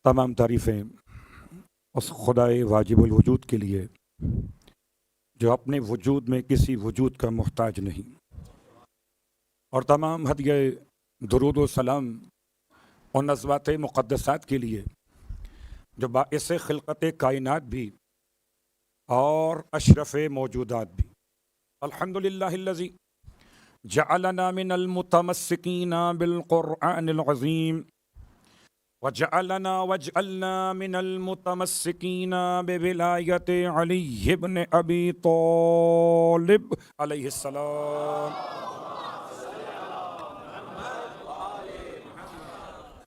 تمام تعریفیں اس خدائے واجب الوجود کے لیے جو اپنے وجود میں کسی وجود کا محتاج نہیں، اور تمام ہدیہ درود و سلام ان نزوات مقدسات کے لیے جو باعث خلقت کائنات بھی اور اشرف موجودات بھی۔ الحمدللہ الذی جعلنا من المتمسکین بالقرآن العظیم واجعلنا من المتمسکین بولایت علی بن ابی طالب علیہ السلام۔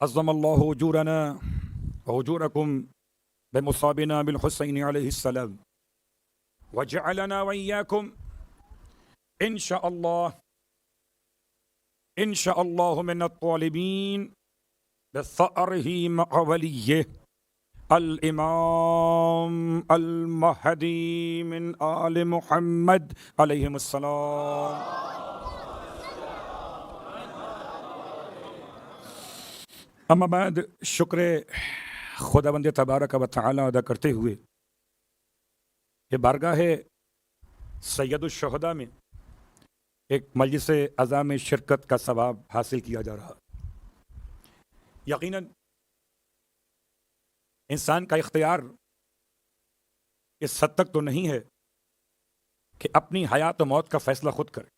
عظم اللہ اجورنا واجورکم بمصابنا بالحسین علیہ السلام، وجعلنا وإياكم إن شاء الله من الطالبين بثأره مع وليه الإمام المهدي من آل محمد عليهم السلام۔ اما بعد، شکر خداوند تبارک و تعالی ادا کرتے ہوئے کہ بارگاہ سید الشہداء میں ایک مجلس عزا میں شرکت کا ثواب حاصل کیا جا رہا۔ یقیناً انسان کا اختیار اس حد تک تو نہیں ہے کہ اپنی حیات و موت کا فیصلہ خود کرے۔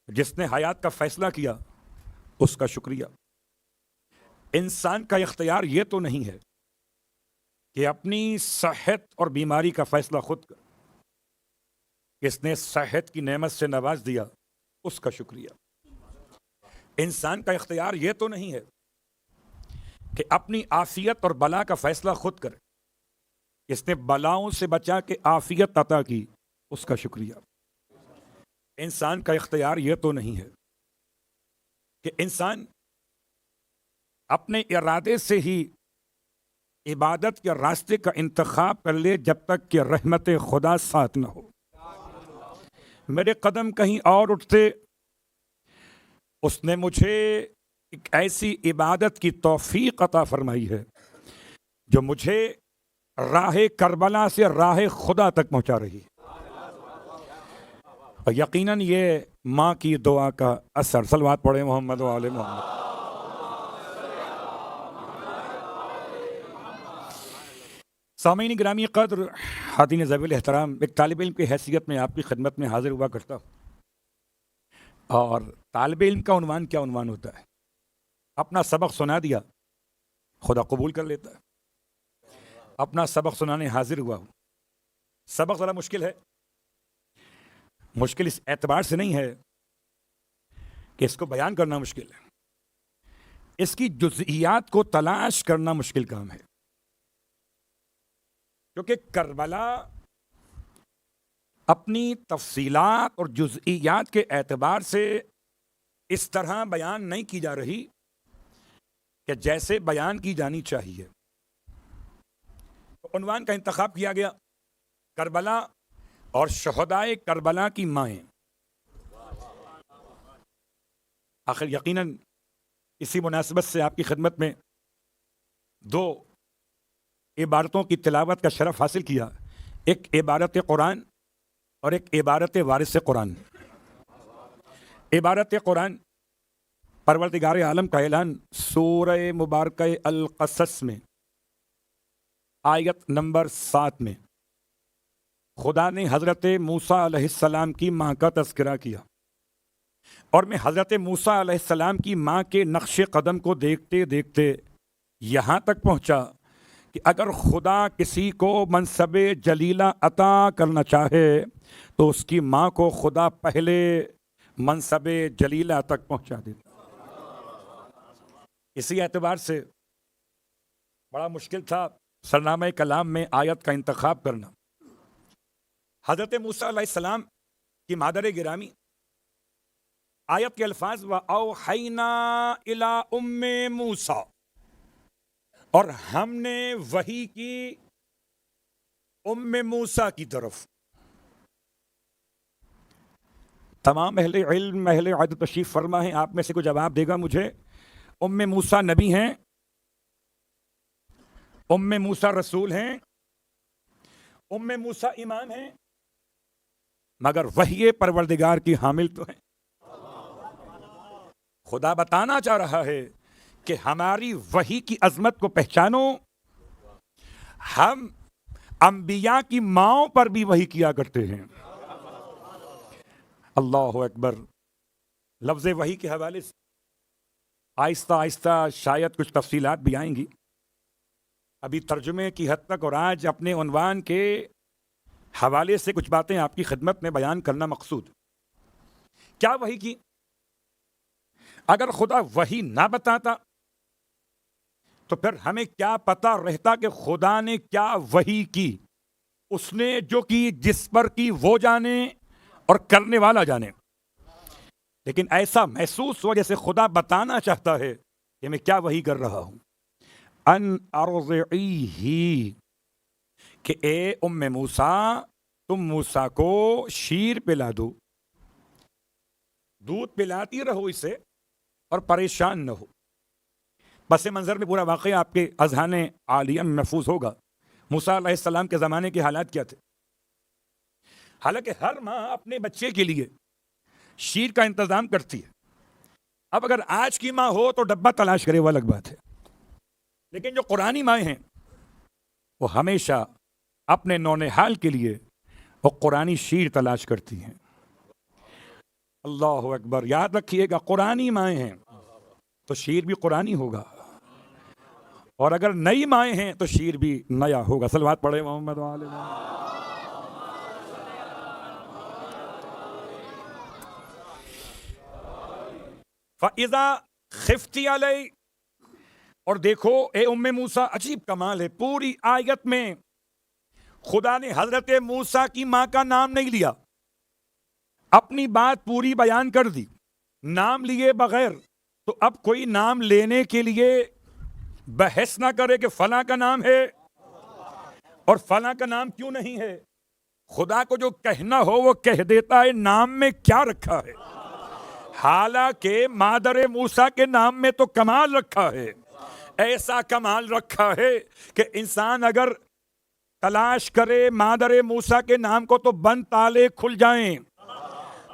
جس نے حیات کا فیصلہ کیا اس کا شکریہ۔ انسان کا اختیار یہ تو نہیں ہے کہ اپنی صحت اور بیماری کا فیصلہ خود کر۔ اس نے صحت کی نعمت سے نواز دیا، اس کا شکریہ۔ انسان کا اختیار یہ تو نہیں ہے کہ اپنی عافیت اور بلا کا فیصلہ خود کرے۔ اس نے بلاؤں سے بچا کے عافیت عطا کی، اس کا شکریہ۔ انسان کا اختیار یہ تو نہیں ہے کہ انسان اپنے ارادے سے ہی عبادت کے راستے کا انتخاب کر لے جب تک کہ رحمت خدا ساتھ نہ ہو۔ میرے قدم کہیں اور اٹھتے، اس نے مجھے ایک ایسی عبادت کی توفیق عطا فرمائی ہے جو مجھے راہ کربلا سے راہ خدا تک پہنچا رہی ہے۔ اور یقیناً یہ ماں کی دعا کا اثر۔ صلوات پڑھیں محمد و آل محمد۔ سامعین گرامی قدر، حاضرین ذوی الاحترام، ایک طالب علم کی حیثیت میں آپ کی خدمت میں حاضر ہوا کرتا ہوں، اور طالب علم کا عنوان کیا عنوان ہوتا ہے؟ اپنا سبق سنا دیا، خدا قبول کر لیتا ہے۔ اپنا سبق سنانے حاضر ہوا ہوں۔ سبق ذرا مشکل ہے۔ مشکل اس اعتبار سے نہیں ہے کہ اس کو بیان کرنا مشکل ہے، اس کی جزئیات کو تلاش کرنا مشکل کام ہے، کیونکہ کربلا اپنی تفصیلات اور جزئیات کے اعتبار سے اس طرح بیان نہیں کی جا رہی کہ جیسے بیان کی جانی چاہیے۔ عنوان کا انتخاب کیا گیا، کربلا اور شہدائے کربلا کی مائیں۔ آخر یقیناً اسی مناسبت سے آپ کی خدمت میں دو عبارتوں کی تلاوت کا شرف حاصل کیا، ایک عبارت قرآن اور ایک عبارت وارث قرآن۔ عبارت قرآن پروردگار عالم کا اعلان سورہ مبارکہ القصص میں آیت نمبر 7 میں خدا نے حضرت موسیٰ علیہ السلام کی ماں کا تذکرہ کیا، اور میں حضرت موسیٰ علیہ السلام کی ماں کے نقش قدم کو دیکھتے دیکھتے یہاں تک پہنچا کہ اگر خدا کسی کو منصب جلیلہ عطا کرنا چاہے تو اس کی ماں کو خدا پہلے منصب جلیلہ تک پہنچا دیتا۔ اسی اعتبار سے بڑا مشکل تھا سرنامہ کلام میں آیت کا انتخاب کرنا۔ حضرت موسیٰ علیہ السلام کی مادر گرامی، آیت کے الفاظ وَأَوْحَيْنَا إِلَىٰ أُمِّ مُوسیٰ، اور ہم نے وحی کی ام موسیٰ کی طرف۔ تمام اہل علم، اہل عدل تشریف فرما ہیں، آپ میں سے کوئی جواب دے گا مجھے؟ ام موسیٰ نبی ہیں ام موسیٰ رسول ہیں، ام موسیٰ امام ہیں، مگر وحی پروردگار کی حامل تو ہیں۔ خدا بتانا چاہ رہا ہے کہ ہماری وحی کی عظمت کو پہچانو۔ ہم انبیاء کی ماؤں پر بھی وحی کیا کرتے ہیں۔ اللہ اکبر۔ لفظ وحی کے حوالے سے آہستہ آہستہ شاید کچھ تفصیلات بھی آئیں گی، ابھی ترجمے کی حد تک، اور آج اپنے عنوان کے حوالے سے کچھ باتیں آپ کی خدمت میں بیان کرنا مقصود۔ کیا وحی کی؟ اگر خدا وحی نہ بتاتا تو پھر ہمیں کیا پتا رہتا کہ خدا نے کیا وحی کی؟ اس نے جو کی، جس پر کی وہ جانے اور کرنے والا جانے، لیکن ایسا محسوس ہوا جیسے خدا بتانا چاہتا ہے کہ میں کیا وحی کر رہا ہوں۔ ان ارضعیہ، کہ اے ام موسیٰ، تم موسیٰ کو شیر پلا دو، دودھ پلاتی رہو اسے اور پریشان نہ ہو۔ پس منظر میں پورا واقعہ آپ کے اذہان عالیہ میں محفوظ ہوگا۔ موسیٰ علیہ السلام کے زمانے کے حالات کیا تھے؟ حالانکہ ہر ماں اپنے بچے کے لیے شیر کا انتظام کرتی ہے۔ اب اگر آج کی ماں ہو تو ڈبہ تلاش کرے، وہ الگ بات ہے، لیکن جو قرآنی مائیں ہیں وہ ہمیشہ اپنے نونہال کے لیے وہ قرآنی شیر تلاش کرتی ہیں۔ اللہ اکبر۔ یاد رکھیے گا، قرآنی مائیں ہیں تو شیر بھی قرآنی ہوگا، اور اگر نئی مائیں ہیں تو شیر بھی نیا ہوگا۔ صلوات پڑھے محمد وآلہ محمد۔ فَإِذَا خِفْتِ عَلَيْهِ، اور دیکھو اے ام موسیٰ، عجیب کمال ہے، پوری آیت میں خدا نے حضرت موسیٰ کی ماں کا نام نہیں لیا، اپنی بات پوری بیان کر دی نام لیے بغیر۔ تو اب کوئی نام لینے کے لیے بحث نہ کرے کہ فلاں کا نام ہے اور فلاں کا نام کیوں نہیں ہے۔ خدا کو جو کہنا ہو وہ کہہ دیتا ہے، نام میں کیا رکھا ہے۔ حالانکہ مادر موسیٰ کے نام میں تو کمال رکھا ہے، ایسا کمال رکھا ہے کہ انسان اگر تلاش کرے مادر موسیٰ کے نام کو تو بند تالے کھل جائیں۔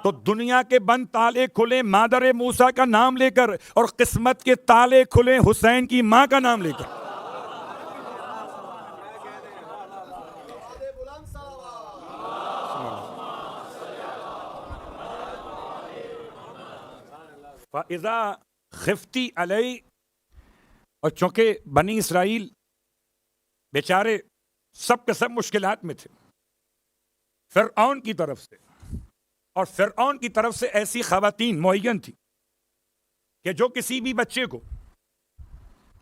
تو دنیا کے بند تالے کھلیں مادر موسیٰ کا نام لے کر، اور قسمت کے تالے کھلیں حسین کی ماں کا نام لے کر۔ فَإِذَا خِفْتِ عَلَيْهِ، اور چونکہ بنی اسرائیل بیچارے سب کے سب مشکلات میں تھے فرعون کی طرف سے، اور فرعون کی طرف سے ایسی خواتین معین تھی کہ جو کسی بھی بچے کو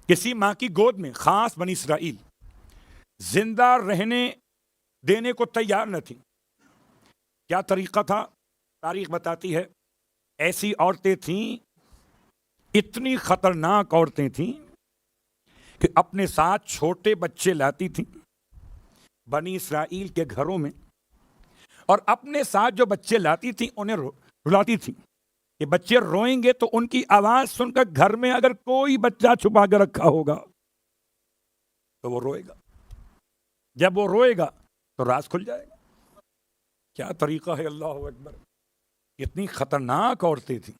کسی ماں کی گود میں، خاص بنی اسرائیل، زندہ رہنے دینے کو تیار نہ تھی۔ کیا طریقہ تھا؟ تاریخ بتاتی ہے ایسی عورتیں تھیں، اتنی خطرناک عورتیں تھیں کہ اپنے ساتھ چھوٹے بچے لاتی تھیں بنی اسرائیل کے گھروں میں، اور اپنے ساتھ جو بچے لاتی تھیں انہیں رلاتی تھیں کہ بچے روئیں گے تو ان کی آواز سن کر گھر میں اگر کوئی بچہ چھپا کر رکھا ہوگا تو وہ روئے گا، جب وہ روئے گا تو راز کھل جائے گا۔ کیا طریقہ ہے، اللہ اکبر۔ اتنی خطرناک عورتیں تھیں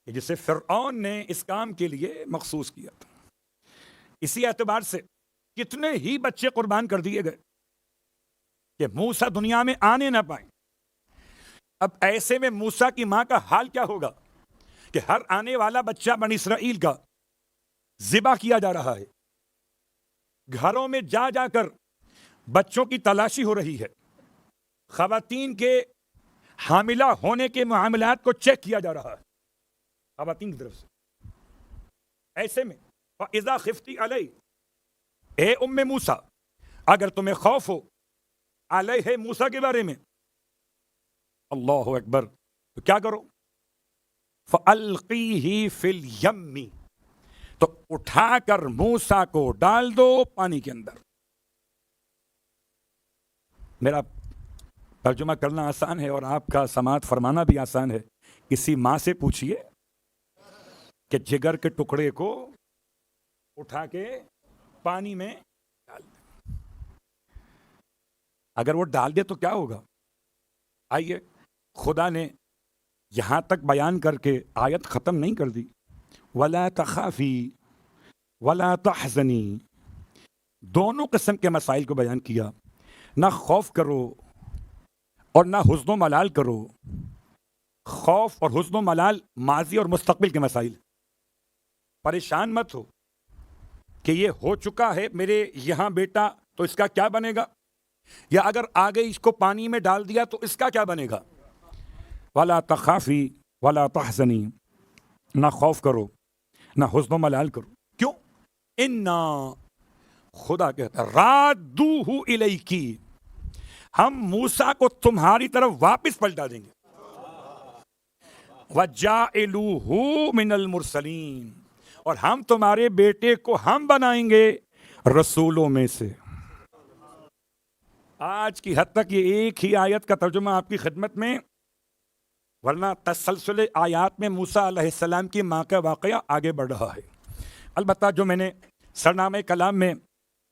کہ جسے فرعون نے اس کام کے لیے مخصوص کیا تھا۔ اسی اعتبار سے کتنے ہی بچے قربان کر دیے گئے کہ موسیٰ دنیا میں آنے نہ پائیں۔ اب ایسے میں موسیٰ کی ماں کا حال کیا ہوگا کہ ہر آنے والا بچہ بنی اسرائیل کا ذبح کیا جا رہا ہے، گھروں میں جا جا کر بچوں کی تلاشی ہو رہی ہے، خواتین کے حاملہ ہونے کے معاملات کو چیک کیا جا رہا ہے خواتین کی طرف سے۔ ایسے میں فَإِذَا خِفْتِ عَلَيْهِ، اے ام موسیٰ، اگر تمہیں خوف ہو علیہ موسیٰ کے بارے میں، اللہ اکبر، تو کیا کرو؟ فَأَلْقِيهِ فِي الْيَمِّ، تو اٹھا کر موسیٰ کو ڈال دو پانی کے اندر۔ میرا ترجمہ کرنا آسان ہے اور آپ کا سماعت فرمانا بھی آسان ہے۔ کسی ماں سے پوچھئے کہ جگر کے ٹکڑے کو اٹھا کے پانی میں ڈال دیں. اگر وہ ڈال دے تو کیا ہوگا؟ آئیے خدا نے یہاں تک بیان کر کے آیت ختم نہیں کر دی. وَلَا تَخَافِي وَلَا تَحْزَنِي, دونوں قسم کے مسائل کو بیان کیا. نہ خوف کرو اور نہ حزن و ملال کرو. خوف اور حزن و ملال ماضی اور مستقبل کے مسائل. پریشان مت ہو کہ یہ ہو چکا ہے میرے یہاں بیٹا تو اس کا کیا بنے گا, یا اگر آگے اس کو پانی میں ڈال دیا تو اس کا کیا بنے گا. وَلَا تَخَافِي وَلَا تَحْزَنِي, نہ خوف کرو نہ حزن و ملال کرو. کیوں؟ اِنَّا, خدا کہتا رَادُّوهُ إِلَيْكِ, ہم موسیٰ کو تمہاری طرف واپس پلٹا دیں گے. وَجَاعِلُوهُ مِنَ الْمُرْسَلِينَ, اور ہم تمہارے بیٹے کو ہم بنائیں گے رسولوں میں سے. آج کی حد تک یہ ایک ہی آیت کا ترجمہ آپ کی خدمت میں, ورنہ تسلسل آیات میں موسیٰ علیہ السلام کی ماں کا واقعہ آگے بڑھ رہا ہے. البتہ جو میں نے سرنامہ کلام میں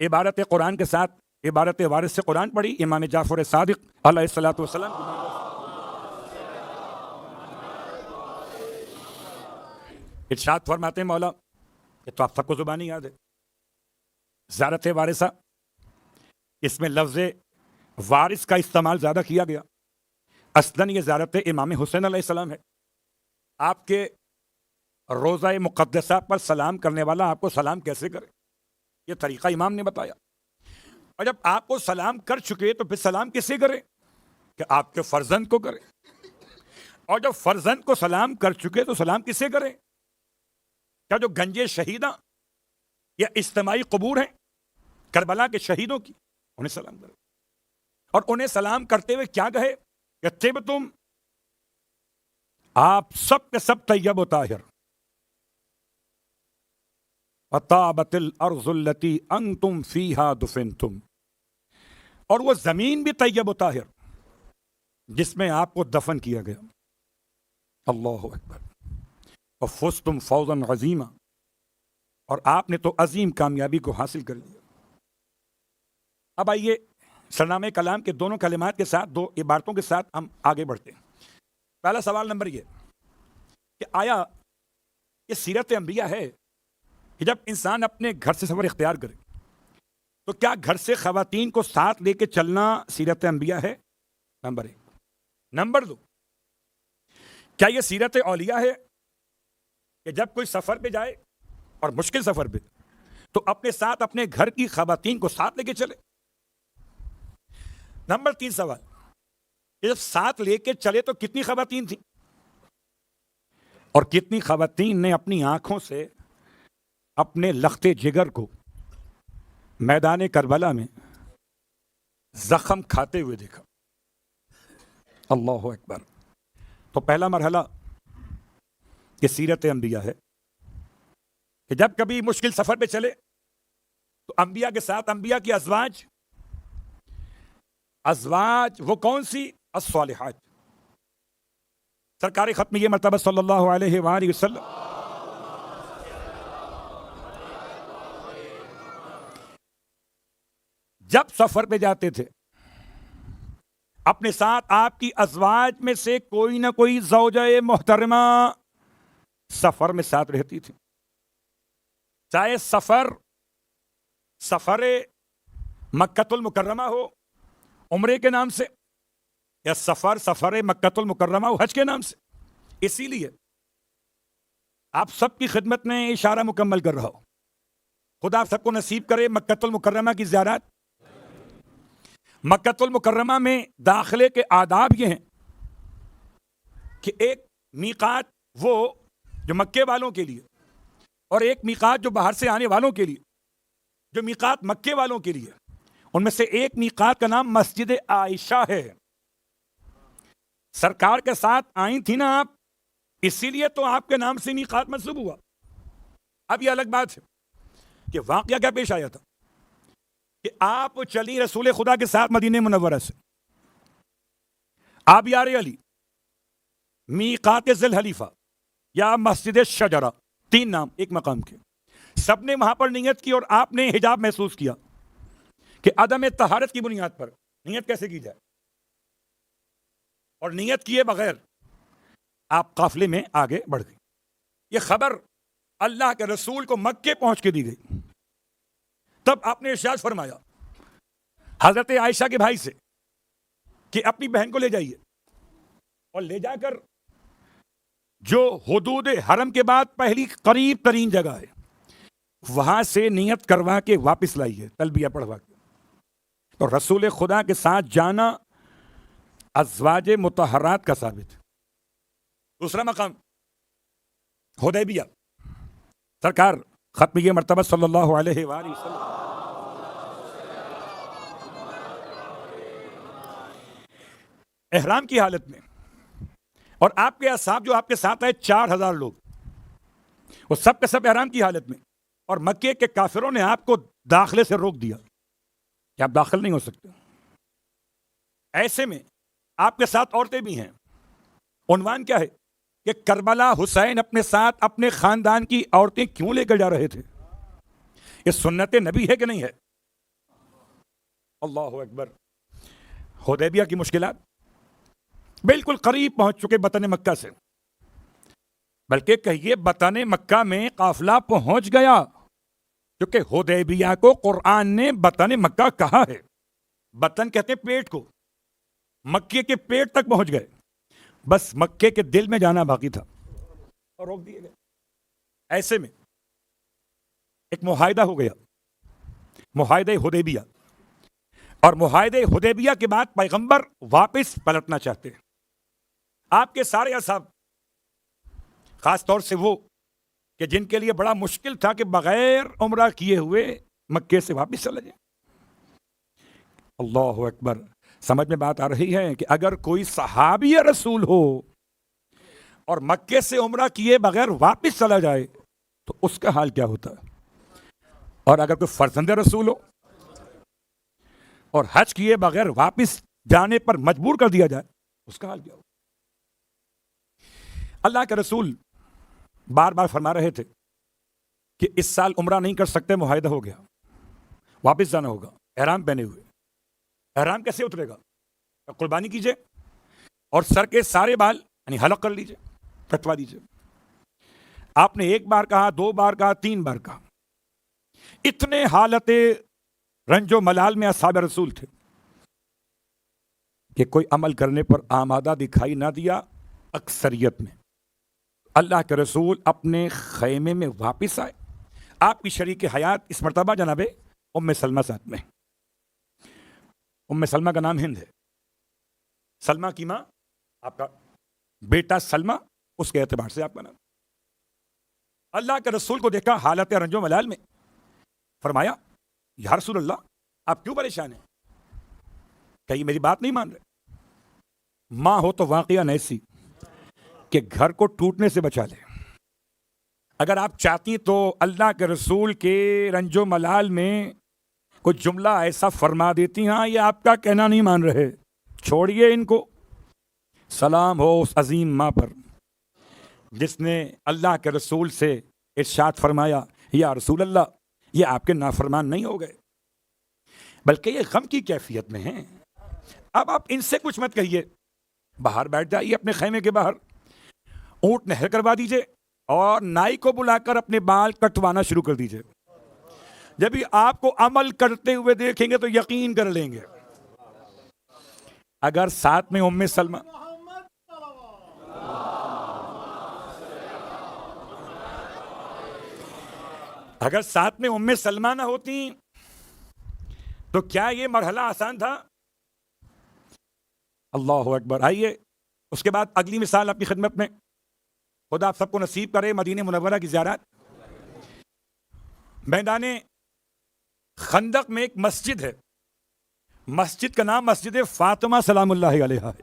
عبارت قرآن کے ساتھ عبارت وارث سے قرآن پڑھی, امام جعفر صادق علیہ الصلوۃ والسلام, ارشاد فرماتے ہیں مولا, یہ تو آپ سب کو زبانی یاد ہے, زیارت وارثہ, اس میں لفظ وارث کا استعمال زیادہ کیا گیا. اصلاً یہ زیارت امام حسین علیہ السلام ہے. آپ کے روضہ مقدسہ پر سلام کرنے والا آپ کو سلام کیسے کرے, یہ طریقہ امام نے بتایا. اور جب آپ کو سلام کر چکے تو پھر سلام کسے کرے, کہ آپ کے فرزند کو کرے. اور جب فرزند کو سلام کر چکے تو سلام کسے کرے, کیا جو گنجے شہیداں یا اجتماعی قبور ہیں کربلا کے شہیدوں کی, انہیں سلام کرے. اور انہیں سلام کرتے ہوئے کیا کہے کہ طبتم, آپ سب کے سب طیب و طاہر. وطابت الارض التي انتم فيها دفنتم, اور وہ زمین بھی طیب و طاہر جس میں آپ کو دفن کیا گیا. اللہ اکبر. وفزتم فوزا عظیما, اور آپ نے تو عظیم کامیابی کو حاصل کر لیا. اب آئیے سرنامہ کلام کے دونوں کلمات کے ساتھ, دو عبارتوں کے ساتھ ہم آگے بڑھتے ہیں. پہلا سوال نمبر یہ کہ آیا یہ سیرت انبیاء ہے کہ جب انسان اپنے گھر سے سفر اختیار کرے تو کیا گھر سے خواتین کو ساتھ لے کے چلنا سیرت انبیاء ہے؟ نمبر ایک. نمبر دو, کیا یہ سیرت اولیاء ہے کہ جب کوئی سفر پہ جائے اور مشکل سفر پہ تو اپنے ساتھ اپنے گھر کی خواتین کو ساتھ لے کے چلے؟ نمبر تین سوال, کہ جب ساتھ لے کے چلے تو کتنی خواتین تھیں, اور کتنی خواتین نے اپنی آنکھوں سے اپنے لختے جگر کو میدان کربلا میں زخم کھاتے ہوئے دیکھا. اللہ اکبر. تو پہلا مرحلہ یہ سیرت انبیاء ہے کہ جب کبھی مشکل سفر پہ چلے تو انبیاء کے ساتھ انبیاء کی ازواج وہ کون سی؟ الصالحات. سرکار ختم یہ مرتبہ صلی اللہ علیہ وآلہ وسلم جب سفر پہ جاتے تھے اپنے ساتھ آپ کی ازواج میں سے کوئی نہ کوئی زوجہ محترمہ سفر میں ساتھ رہتی تھی. چاہے سفر مکۃ المکرمہ ہو عمرے کے نام سے, یا سفر مکۃ المکرمہ ہو حج کے نام سے. اسی لیے آپ سب کی خدمت میں اشارہ مکمل کر رہا ہوں, خدا سب کو نصیب کرے مکۃ المکرمہ کی زیارت. مکۃ المکرمہ میں داخلے کے آداب یہ ہیں کہ ایک میقات وہ جو مکے والوں کے لیے, اور ایک میقات جو باہر سے آنے والوں کے لیے. جو میقات مکے والوں کے لیے ان میں سے ایک میقات کا نام مسجد عائشہ ہے. سرکار کے ساتھ آئی تھی نا آپ, اسی لیے تو آپ کے نام سے میقات منسوب ہوا. اب یہ الگ بات ہے کہ واقعہ کیا پیش آیا تھا کہ آپ چلی رسول خدا کے ساتھ مدینہ منورہ سے, آبیار علی, میقات ذی الحلیفہ یا مسجد شجرہ, تین نام ایک مقام کے. سب نے وہاں پر نیت کی اور آپ نے حجاب محسوس کیا کہ عدم طہارت کی بنیاد پر نیت کیسے کی جائے، اور نیت کیے بغیر آپ قافلے میں آگے بڑھ گئے۔ یہ خبر اللہ کے رسول کو مکے پہنچ کے دی گئی۔ تب آپ نے ارشاد فرمایا حضرت عائشہ کے بھائی سے کہ اپنی بہن کو لے جائیے اور لے جا کر جو حدود حرم کے بعد پہلی قریب ترین جگہ ہے وہاں سے نیت کروا کے واپس لائیے، تلبیہ پڑھوا کے۔ تو رسول خدا کے ساتھ جانا ازواج مطہرات کا ثابت۔ دوسرا مقام حدیبیہ، سرکار ختم یہ مرتبہ صلی اللہ علیہ وآلہ وسلم احرام کی حالت میں، اور آپ کے اصحاب جو آپ کے ساتھ آئے 4000 لوگ، وہ سب کے سب احرام کی حالت میں، اور مکے کے کافروں نے آپ کو داخلے سے روک دیا کہ آپ داخل نہیں ہو سکتے۔ ایسے میں آپ کے ساتھ عورتیں بھی ہیں۔ عنوان کیا ہے کہ کربلا حسین اپنے ساتھ اپنے خاندان کی عورتیں کیوں لے کر جا رہے تھے؟ یہ سنت نبی ہے کہ نہیں ہے؟ اللہ اکبر۔ حدیبیہ کی مشکلات، بالکل قریب پہنچ چکے بطن مکہ سے، بلکہ کہیے بطن مکہ میں قافلہ پہنچ گیا، کیونکہ حدیبیہ کو قرآن نے بطن مکہ کہا ہے۔ بطن کہتے ہیں پیٹ کو، مکے کے پیٹ تک پہنچ گئے، بس مکے کے دل میں جانا باقی تھا اور روک دیے گئے۔ ایسے میں ایک معاہدہ ہو گیا، معاہدہ حدیبیہ، اور معاہدہ حدیبیہ کے بعد پیغمبر واپس پلٹنا چاہتے ہیں۔ آپ کے سارے اصحاب، خاص طور سے وہ کہ جن کے لیے بڑا مشکل تھا کہ بغیر عمرہ کیے ہوئے مکے سے واپس چلے جائیں۔ اللہ اکبر۔ سمجھ میں بات آ رہی ہے کہ اگر کوئی صحابی رسول ہو اور مکے سے عمرہ کیے بغیر واپس چلا جائے تو اس کا حال کیا ہوتا ہے، اور اگر کوئی فرزند رسول ہو اور حج کیے بغیر واپس جانے پر مجبور کر دیا جائے اس کا حال کیا ہو۔ اللہ کے رسول بار بار فرما رہے تھے کہ اس سال عمرہ نہیں کر سکتے، معاہدہ ہو گیا، واپس جانا ہوگا احرام پہنے ہوئے۔ احرام کیسے اترے گا؟ قربانی کیجئے اور سر کے سارے بال یعنی حلق کر لیجئے، کٹوا دیجئے۔ آپ نے ایک بار کہا، 2 بار کہا، 3 بار کہا۔ اتنے حالت رنج و ملال میں اصحاب رسول تھے کہ کوئی عمل کرنے پر آمادہ دکھائی نہ دیا۔ اکثریت میں اللہ کے رسول اپنے خیمے میں واپس آئے۔ آپ کی شریک حیات اس مرتبہ جناب ام سلمہ ساتھ میں۔ ام سلمہ کا نام ہند ہے، سلمہ کی ماں آپ کا بیٹا سلمہ، اس کے اعتبار سے آپ کا نام۔ اللہ کے رسول کو دیکھا حالت رنج و ملال میں، فرمایا یا رسول اللہ آپ کیوں پریشان ہیں؟ کہیں میری بات نہیں مان رہے؟ ماں ہو تو واقعہ ایسی کہ گھر کو ٹوٹنے سے بچا لے۔ اگر آپ چاہتی تو اللہ کے رسول کے رنج و ملال میں کوئی جملہ ایسا فرما دیتی، ہاں یہ آپ کا کہنا نہیں مان رہے، چھوڑیے ان کو۔ سلام ہو اس عظیم ماں پر جس نے اللہ کے رسول سے ارشاد فرمایا یا رسول اللہ یہ آپ کے نافرمان نہیں ہو گئے بلکہ یہ غم کی کیفیت میں ہیں۔ اب آپ ان سے کچھ مت کہیے، باہر بیٹھ جائیے اپنے خیمے کے باہر، اونٹ نہر کروا دیجئے اور نائی کو بلا کر اپنے بال کٹوانا شروع کر دیجئے۔ جب بھی آپ کو عمل کرتے ہوئے دیکھیں گے تو یقین کر لیں گے۔ اگر ساتھ میں ام سلمہ نہ ہوتی تو کیا یہ مرحلہ آسان تھا؟ اللہ اکبر۔ آئیے اس کے بعد اگلی مثال آپ کی خدمت میں، خدا آپ سب کو نصیب کرے مدینہ منورہ کی زیارت۔ میدان خندق میں ایک مسجد ہے، مسجد کا نام مسجد فاطمہ سلام اللہ علیہا ہے۔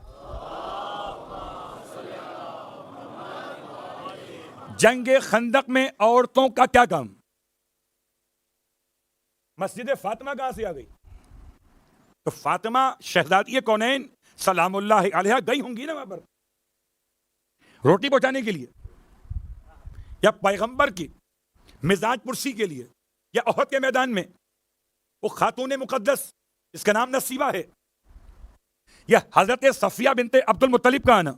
جنگ خندق میں عورتوں کا کیا کام؟ مسجد فاطمہ کہاں سے آ گئی؟ تو فاطمہ شہزادی کونین سلام اللہ علیہا گئی ہوں گی نا وہاں پر روٹی پہنچانے کے لیے، یا پیغمبر کی مزاج پرسی کے لیے یا احد کے میدان میں وہ خاتون مقدس جس کا نام نصیبہ ہے یا حضرت صفیہ بنت عبد المطلب کا آنا.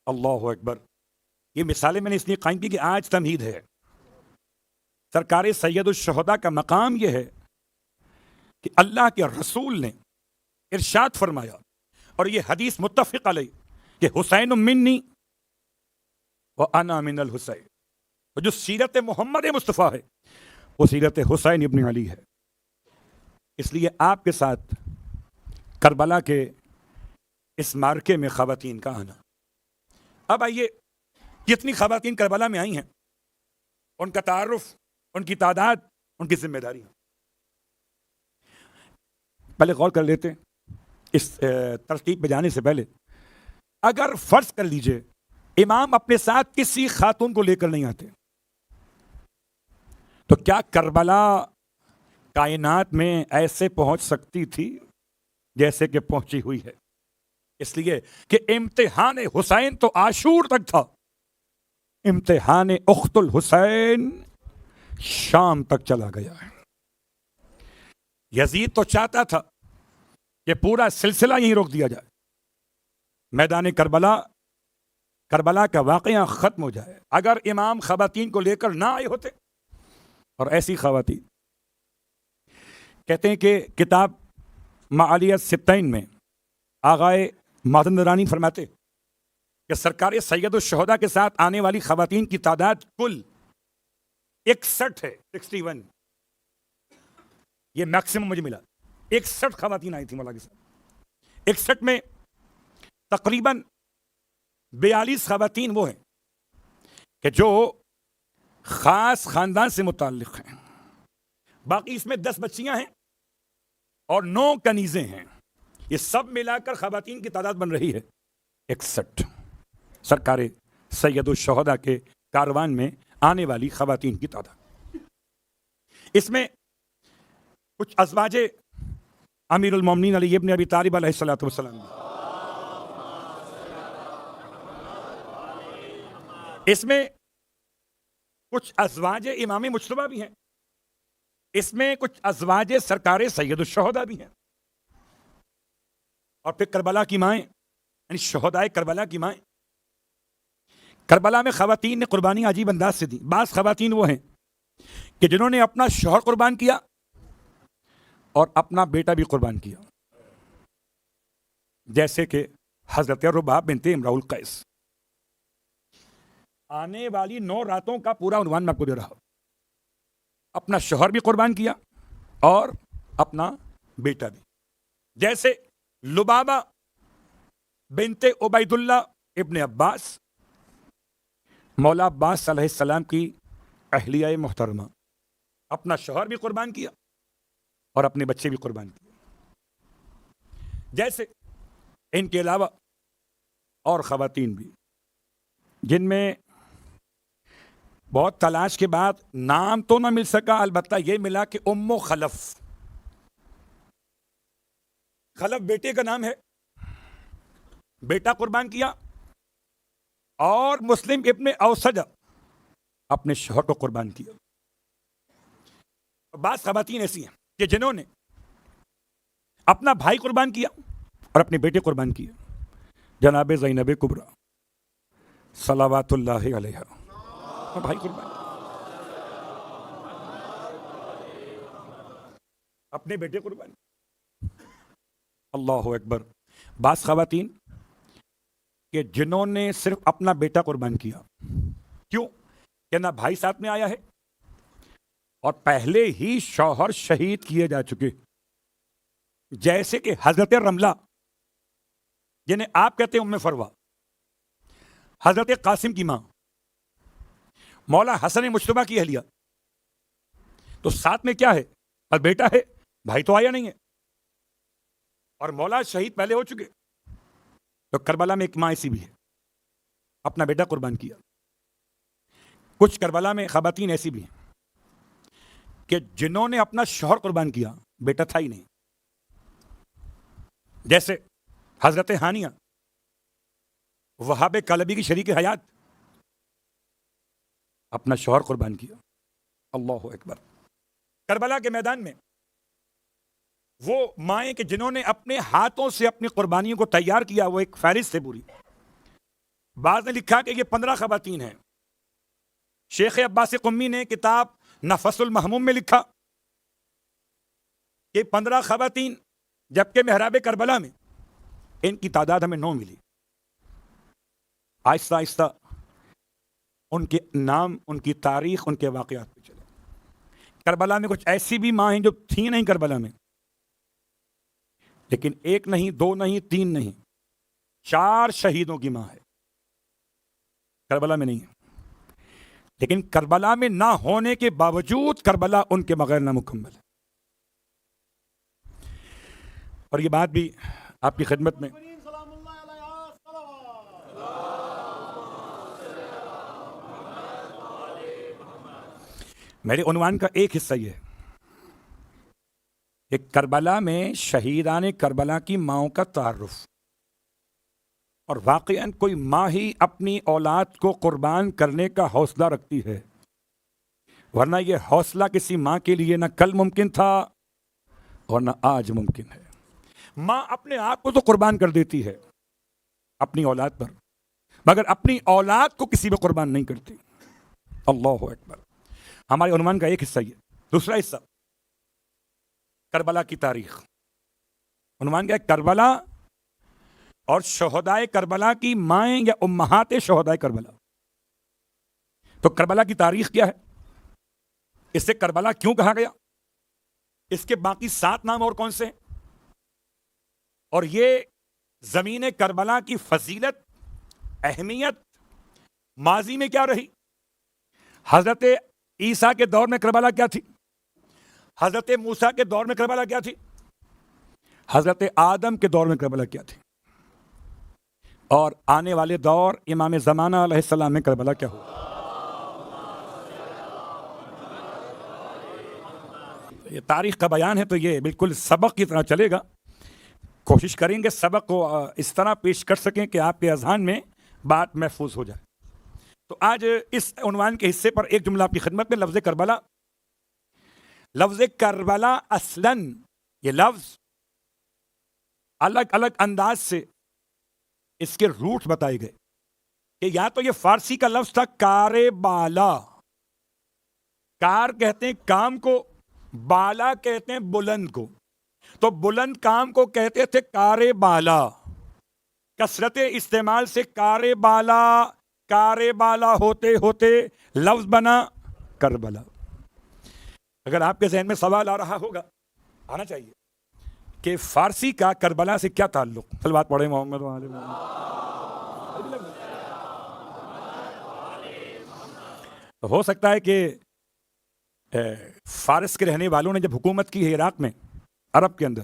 اللہ اکبر. یہ مثالیں میں نے اس لیے قائم کی کہ آج تمہید ہے. سرکار سید الشہداء کا مقام یہ ہے کہ اللہ کے رسول نے ارشاد فرمایا اور یہ حدیث متفق علیہ کہ حسین منی وانا من الحسین. تو جو سیرت محمد مصطفیٰ ہے وہ سیرت حسین ابن علی ہے. اس لیے آپ کے ساتھ کربلا کے اس مارکے میں خواتین کا آنا. اب آئیے کتنی خواتین کربلا میں آئی ہیں, ان کا تعارف, ان کی تعداد, ان کی ذمہ داری. پہلے غور کر لیتے اس ترتیب پہ جانے سے پہلے. اگر فرض کر لیجئے امام اپنے ساتھ کسی خاتون کو لے کر نہیں آتے تو کیا کربلا کائنات میں ایسے پہنچ سکتی تھی جیسے کہ پہنچی ہوئی ہے؟ اس لیے کہ امتحان حسین تو عاشور تک تھا, امتحان اخت الحسین شام تک چلا گیا ہے. یزید تو چاہتا تھا کہ پورا سلسلہ یہیں روک دیا جائے, میدان کربلا کا واقعہ ختم ہو جائے اگر امام خواتین کو لے کر نہ آئے ہوتے. اور ایسی خواتین کہتے ہیں کہ کتاب معالی الستین میں آغائے مازندرانی فرماتے کہ سرکار سید الشہداء کے ساتھ آنے والی خواتین کی تعداد کل 61 ہے. 61 یہ میکسیمم مجھے ملا. 61 خواتین آئی تھی مولا کے ساتھ. 61 میں تقریباً 42 خواتین وہ ہیں کہ جو خاص خاندان سے متعلق ہیں, باقی اس میں 10 بچیاں ہیں اور 9 کنیزیں ہیں. یہ سب ملا کر خواتین کی تعداد بن رہی ہے 61. سرکار سید الشہداء کے کاروان میں آنے والی خواتین کی تعداد. اس میں کچھ ازواج امیر المومنین علی ابن ابی طالب علیہ الصلوۃ والسلام, اس میں کچھ ازواج امام مجتبیٰ بھی ہیں, اس میں کچھ ازواج سرکار سید الشہداء بھی ہیں, اور پھر کربلا کی مائیں یعنی شہدائے کربلا کی مائیں. کربلا میں خواتین نے قربانی عجیب انداز سے دی. بعض خواتین وہ ہیں کہ جنہوں نے اپنا شوہر قربان کیا اور اپنا بیٹا بھی قربان کیا, جیسے کہ حضرت رباب بنت امرؤ القیس. آنے والی 9 راتوں کا پورا عنوان میں آپ کو دے رہا ہوں. اپنا شوہر بھی قربان کیا اور اپنا بیٹا بھی, جیسے لبابہ بنت عبید اللہ ابن عباس, مولا عباس علیہ السلام کی اہلیہ محترمہ, اپنا شوہر بھی قربان کیا اور اپنے بچے بھی قربان کیے. جیسے ان کے علاوہ اور خواتین بھی جن میں بہت تلاش کے بعد نام تو نہ مل سکا, البتہ یہ ملا کہ ام خلف. خلف بیٹے کا نام ہے, بیٹا قربان کیا, اور مسلم ابن اوسجہ اپنے شوہر کو قربان کیا. بعض خواتین ایسی ہیں کہ جنہوں نے اپنا بھائی قربان کیا اور اپنے بیٹے قربان کیا. جناب زینب کبریٰ صلوات اللہ علیہا, بھائی قربان اپنے بیٹے قربان. اللہ اکبر. بعض خواتین کہ جنہوں نے صرف اپنا بیٹا قربان کیا, کیوں کہ نہ بھائی ساتھ میں آیا ہے اور پہلے ہی شوہر شہید کیے جا چکے, جیسے کہ حضرت رملہ جنہیں آپ کہتے ہیں ام فروا, حضرت قاسم کی ماں, مولا حسن مجتبیٰ کی اہلیہ. تو ساتھ میں کیا ہے, اور بیٹا ہے, بھائی تو آیا نہیں ہے, اور مولا شہید پہلے ہو چکے. تو کربلا میں ایک ماں ایسی بھی ہے, اپنا بیٹا قربان کیا. کچھ کربلا میں خواتین ایسی بھی ہیں کہ جنہوں نے اپنا شوہر قربان کیا, بیٹا تھا ہی نہیں, جیسے حضرت ہانیہ وہاب کالبی کی شریک حیات, اپنا شوہر قربان کیا. اللہ اکبر. کربلا کے میدان میں وہ مائیں کہ جنہوں نے اپنے ہاتھوں سے اپنی قربانیوں کو تیار کیا، وہ ایک فہرست سے پوری. بعض نے لکھا کہ یہ 15 خواتین ہیں. شیخ عباس قمی نے کتاب نفس المحموم میں لکھا کہ 15 خواتین، جبکہ محراب کربلا میں ان کی تعداد ہمیں 9 ملی. آہستہ آہستہ ان کے نام، ان کی تاریخ، ان کے واقعات پہ چلے. کربلا میں کچھ ایسی بھی ماں ہیں جو تھیں نہیں کربلا میں، لیکن 1 نہیں، 2 نہیں، 3 نہیں، 4 شہیدوں کی ماں ہے. کربلا میں نہیں ہے، لیکن کربلا میں نہ ہونے کے باوجود کربلا ان کے بغیر نامکمل ہے. اور یہ بات بھی آپ کی خدمت میں میرے عنوان کا ایک حصہ یہ ہے کہ کربلا میں شہیدان کربلا کی ماؤں کا تعارف. اور واقعاً کوئی ماں ہی اپنی اولاد کو قربان کرنے کا حوصلہ رکھتی ہے، ورنہ یہ حوصلہ کسی ماں کے لیے نہ کل ممکن تھا اور نہ آج ممکن ہے. ماں اپنے آپ کو تو قربان کر دیتی ہے اپنی اولاد پر، مگر اپنی اولاد کو کسی پہ قربان نہیں کرتی. اللہ اکبر. ہمارے عنوان کا ایک حصہ یہ. دوسرا حصہ کربلا کی تاریخ. عنوان کیا ہے؟ کربلا اور شہدائے کربلا کی مائیں یا امہات شہدائے کربلا. تو کربلا کی تاریخ کیا ہے؟ اس سے کربلا کیوں کہا گیا؟ اس کے باقی 7 نام اور کون سے ہیں؟ اور یہ زمین کربلا کی فضیلت، اہمیت ماضی میں کیا رہی؟ حضرت عیسیٰ کے دور میں کربلا کیا تھی؟ حضرت موسیٰ کے دور میں کربلا کیا تھی؟ حضرت آدم کے دور میں کربلا کیا تھی؟ اور آنے والے دور امام زمانہ علیہ السلام میں کربلا کیا ہوا؟ یہ تاریخ کا بیان ہے تو یہ بالکل سبق کی طرح چلے گا. کوشش کریں گے سبق کو اس طرح پیش کر سکیں کہ آپ کے اذہان میں بات محفوظ ہو جائے. تو آج اس عنوان کے حصے پر ایک جملہ آپ کی خدمت میں. لفظ کربلا، لفظ کربلا اصلاً یہ لفظ الگ الگ انداز سے اس کے روٹ بتائے گئے کہ یا تو یہ فارسی کا لفظ تھا کار بالا. کار کہتے ہیں کام کو، بالا کہتے ہیں بلند کو. تو بلند کام کو کہتے تھے کار بالا. کثرت استعمال سے کار بالا ہوتے ہوتے لفظ بنا کربلا. اگر آپ کے ذہن میں سوال آ رہا ہوگا، آنا چاہیے کہ فارسی کا کربلا سے کیا تعلق؟ صلوات پڑھیں محمد و آل محمد. ہو سکتا ہے کہ فارس کے رہنے والوں نے جب حکومت کی ہے عراق میں، عرب کے اندر،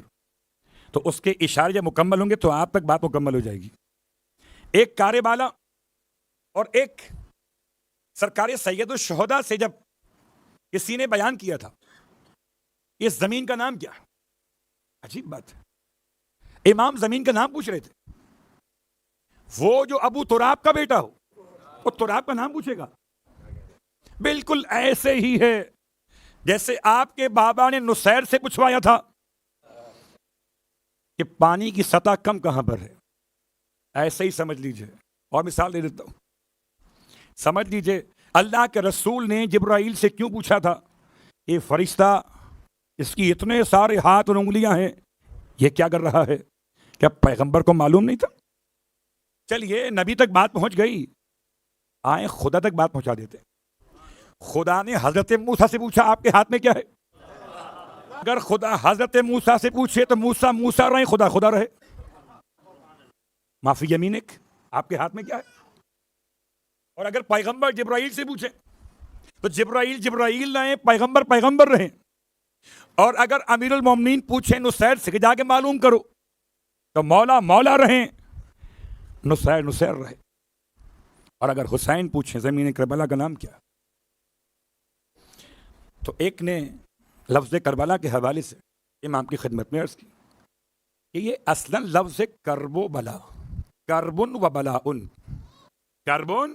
تو اس کے اشارے جب مکمل ہوں گے تو آپ تک بات مکمل ہو جائے گی. ایک کار بالا اور ایک سرکار سید الشہداء سے جب کسی نے بیان کیا تھا اس زمین کا نام کیا؟ عجیب بات ہے، امام زمین کا نام پوچھ رہے تھے. وہ جو ابو تراب کا بیٹا ہو وہ تراب کا نام پوچھے گا؟ بالکل ایسے ہی ہے جیسے آپ کے بابا نے نصیر سے پوچھوایا تھا کہ پانی کی سطح کم کہاں پر ہے. ایسے ہی سمجھ لیجئے. اور مثال دے دیتا ہوں. سمجھ لیجئے اللہ کے رسول نے جبرائیل سے کیوں پوچھا تھا یہ فرشتہ، اس کی اتنے سارے ہاتھ اور انگلیاں ہیں، یہ کیا کر رہا ہے؟ کیا پیغمبر کو معلوم نہیں تھا؟ چلیے نبی تک بات پہنچ گئی، آئیں خدا تک بات پہنچا دیتے. خدا نے حضرت موسیٰ سے پوچھا آپ کے ہاتھ میں کیا ہے؟ اگر خدا حضرت موسیٰ سے پوچھے تو موسیٰ رہے، خدا خدا رہے. معافی یمینک، آپ کے ہاتھ میں کیا ہے؟ اور اگر پیغمبر جبرائیل سے پوچھے تو جبرائیل رہیں، پیغمبر رہیں. اور اگر امیر المومنین پوچھیں نصیر سے کہ جا کے معلوم کرو تو مولا رہیں، نصیر رہے. اور اگر حسین پوچھیں زمین کربلا کا نام کیا، تو ایک نے لفظ کربلا کے حوالے سے امام کی خدمت میں عرض کی کہ یہ اصلاً لفظ کرب و بلا، کربن و بلاؤن، کربن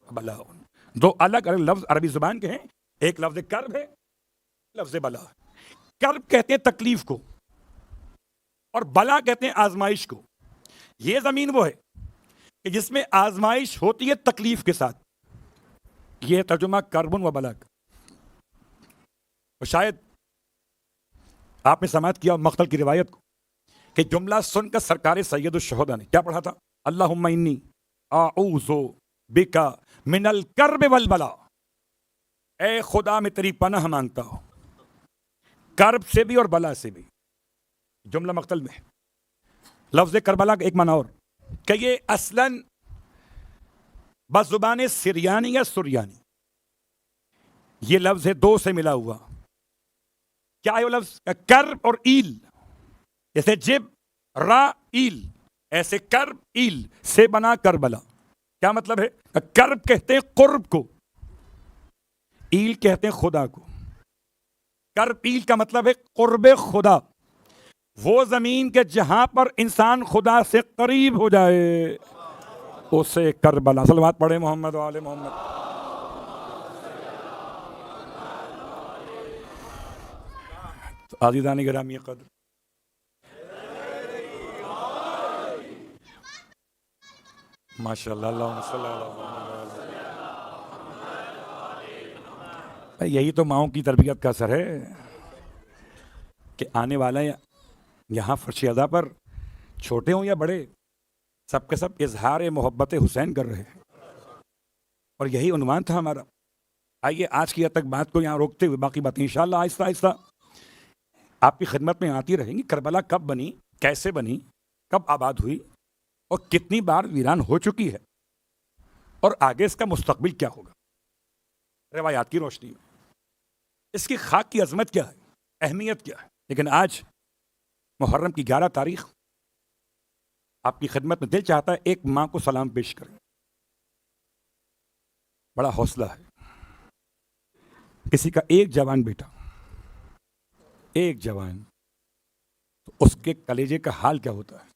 و بلاؤن. دو الگ الگ لفظ عربی زبان کے ہیں. ایک لفظ کرب ہے, لفظ بلا. کرب کہتے ہیں تکلیف کو اور بلا کہتے ہیں آزمائش کو. یہ زمین وہ ہے کہ جس میں آزمائش ہوتی ہے تکلیف کے ساتھ. یہ ترجمہ کربن و بلا کا. شاید آپ نے سماعت کیا مقتل کی روایت کو کہ جملہ سن کر سرکار سید الشہداء نے کیا پڑھا تھا؟ اللہم انی اعوذ بکا من الکرب والبلا. اے خدا میں تیری پناہ مانگتا ہوں کرب سے بھی اور بلا سے بھی. جملہ مقتل میں لفظ کربلا کا ایک معنی اور کہ یہ اصلاً بزبان سریانی یا سریانی یہ لفظ ہے دو سے ملا ہوا. کیا ہے وہ لفظ؟ کرب اور ایل. جیسے جب را ایل ایسے کرب ایل سے بنا کربلا. کیا مطلب ہے؟ کرب کہتے ہیں قرب کو, ایل کہتے ہیں خدا کو. کرب ایل کا مطلب ہے قرب خدا, وہ زمین کے جہاں پر انسان خدا سے قریب ہو جائے اسے کربلا. صلوات پڑھے محمد و آل محمد. عزیزان گرامی قدر, ماشاء اللہ, اللہم صلی اللہ علیہ. یہی تو ماؤں کی تربیت کا اثر ہے کہ آنے والا یہاں فرش ازا پر چھوٹے ہوں یا بڑے سب کے سب اظہار محبت حسین کر رہے ہیں, اور یہی عنوان تھا ہمارا. آئیے آج کی حد تک بات کو یہاں روکتے ہوئے باقی باتیں انشاءاللہ آہستہ آہستہ آپ کی خدمت میں آتی رہیں گی. کربلا کب بنی, کیسے بنی, کب آباد ہوئی اور کتنی بار ویران ہو چکی ہے, اور آگے اس کا مستقبل کیا ہوگا روایات کی روشنی میں. اس کی خاک کی عظمت کیا ہے, اہمیت کیا ہے. لیکن آج محرم کی 11 تاریخ آپ کی خدمت میں دل چاہتا ہے ایک ماں کو سلام پیش کریں. بڑا حوصلہ ہے. کسی کا ایک جوان بیٹا, ایک جوان, تو اس کے کلیجے کا حال کیا ہوتا ہے.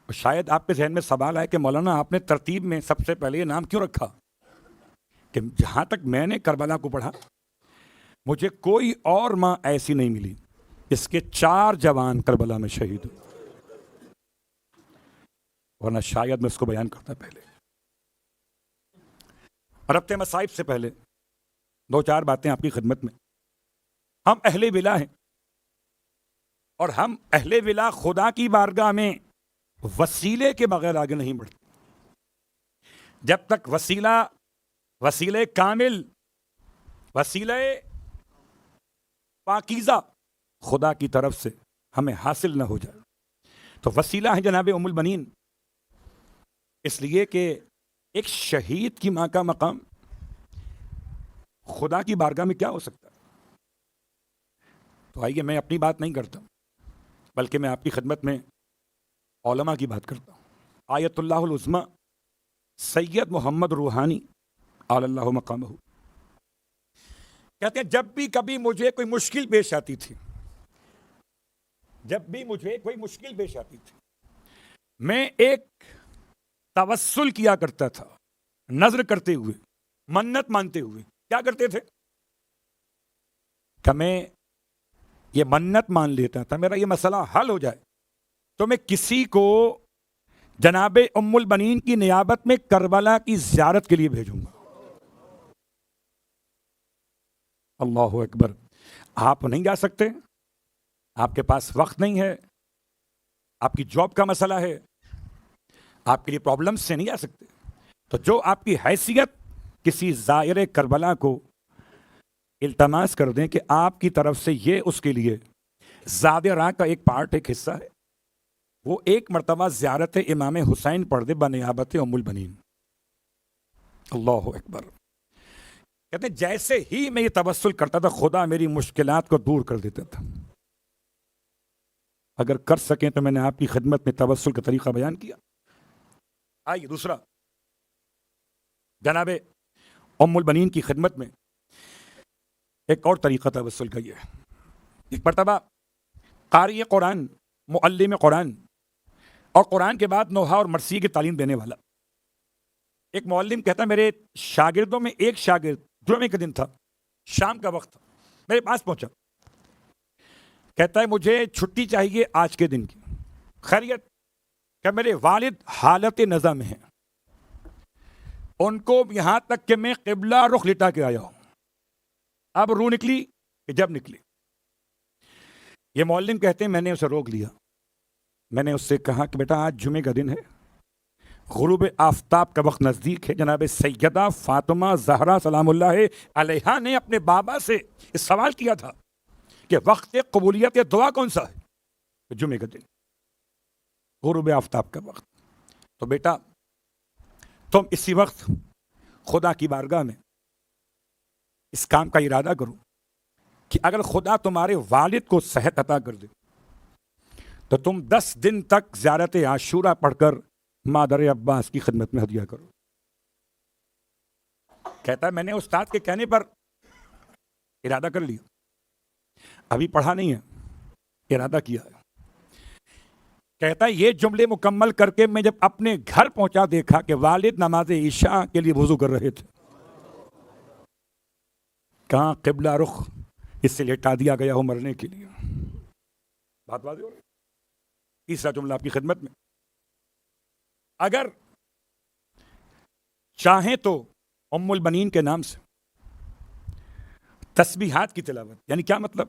اور شاید آپ کے ذہن میں سوال آئے کہ مولانا آپ نے ترتیب میں سب سے پہلے یہ نام کیوں رکھا؟ کہ جہاں تک میں نے کربلا کو پڑھا مجھے کوئی اور ماں ایسی نہیں ملی اس کے 4 جوان کربلا میں شہید ہوئے, ورنہ شاید میں اس کو بیان کرتا پہلے. ربط مصائب سے پہلے 2-4 باتیں آپ کی خدمت میں. ہم اہل ولا ہیں, اور ہم اہل ولا خدا کی بارگاہ میں وسیلے کے بغیر آگے نہیں بڑھتے. جب تک وسیلہ کامل, وسیلہ پاکیزہ خدا کی طرف سے ہمیں حاصل نہ ہو جائے. تو وسیلہ ہے جناب ام البنین, اس لیے کہ ایک شہید کی ماں کا مقام خدا کی بارگاہ میں کیا ہو سکتا ہے. تو آئیے میں اپنی بات نہیں کرتا بلکہ میں آپ کی خدمت میں علماء کی بات کرتا ہوں. آیت اللہ العظمی سید محمد روحانی علی اللہ مقامہ کہتے ہیں جب بھی کبھی مجھے کوئی مشکل پیش آتی تھی, جب بھی مجھے کوئی مشکل پیش آتی تھی, میں ایک توسل کیا کرتا تھا, نظر کرتے ہوئے, منت مانتے ہوئے. کیا کرتے تھے کہ میں یہ منت مان لیتا تھا میرا یہ مسئلہ حل ہو جائے تو میں کسی کو جناب ام البنین کی نیابت میں کربلا کی زیارت کے لیے بھیجوں گا. اللہ اکبر. آپ نہیں جا سکتے, آپ کے پاس وقت نہیں ہے, آپ کی جاب کا مسئلہ ہے, آپ کے لیے پرابلم سے نہیں آ سکتے, تو جو آپ کی حیثیت کسی زائر کربلا کو التماس کر دیں کہ آپ کی طرف سے یہ اس کے لیے زاد راہ کا ایک پارٹ, ایک حصہ ہے, وہ ایک مرتبہ زیارت امام حسین پڑھ دے بنیابت ام البنین. اللہ اکبر. کہتے ہیں جیسے ہی میں یہ توسل کرتا تھا خدا میری مشکلات کو دور کر دیتا تھا. اگر کر سکیں تو میں نے آپ کی خدمت میں توسل کا طریقہ بیان کیا. آئیے دوسرا, جناب ام البنین کی خدمت میں ایک اور طریقہ توسل کا یہ ہے. ایک مرتبہ قاری قرآن, معلم قرآن اور قرآن کے بعد نوحہ اور مرثیہ کی تعلیم دینے والا ایک معلم کہتا ہے میرے شاگردوں میں ایک شاگرد جمعے کا دن تھا، شام کا وقت تھا، میرے پاس پہنچا، کہتا ہے مجھے چھٹی چاہیے آج کے دن کی، خیریت؟ کہ میرے والد حالت نزع میں ہیں، ان کو یہاں تک کہ میں قبلہ رخ لٹا کے آیا ہوں، اب روح نکلی کہ جب نکلی۔ یہ معلم کہتے ہیں میں نے اسے روک لیا، میں نے اس سے کہا کہ بیٹا آج جمعے کا دن ہے، غروب آفتاب کا وقت نزدیک ہے، جناب سیدہ فاطمہ زہرا سلام اللہ علیہا نے اپنے بابا سے اس سوال کیا تھا کہ وقت قبولیت دعا کون سا ہے؟ جمعے کا دن، غروب آفتاب کا وقت۔ تو بیٹا تم اسی وقت خدا کی بارگاہ میں اس کام کا ارادہ کرو کہ اگر خدا تمہارے والد کو صحت عطا کر دے تو تم 10 دن تک زیارت عاشورہ پڑھ کر مادر عباس کی خدمت میں ہدیہ کرو۔ کہتا ہے میں نے استاد کے کہنے پر ارادہ کر لیا، ابھی پڑھا نہیں ہے، ارادہ کیا ہے۔ کہتا ہے یہ جملے مکمل کر کے میں جب اپنے گھر پہنچا دیکھا کہ والد نماز عشاء کے لیے وضو کر رہے تھے، کہاں قبلہ رخ اس سے لٹا دیا گیا ہو مرنے کے لیے۔ بات واضح ہو رہی؟ تیسرا جملہ آپ کی خدمت میں، اگر چاہیں تو ام البنین کے نام سے تسبیحات کی تلاوت، یعنی کیا مطلب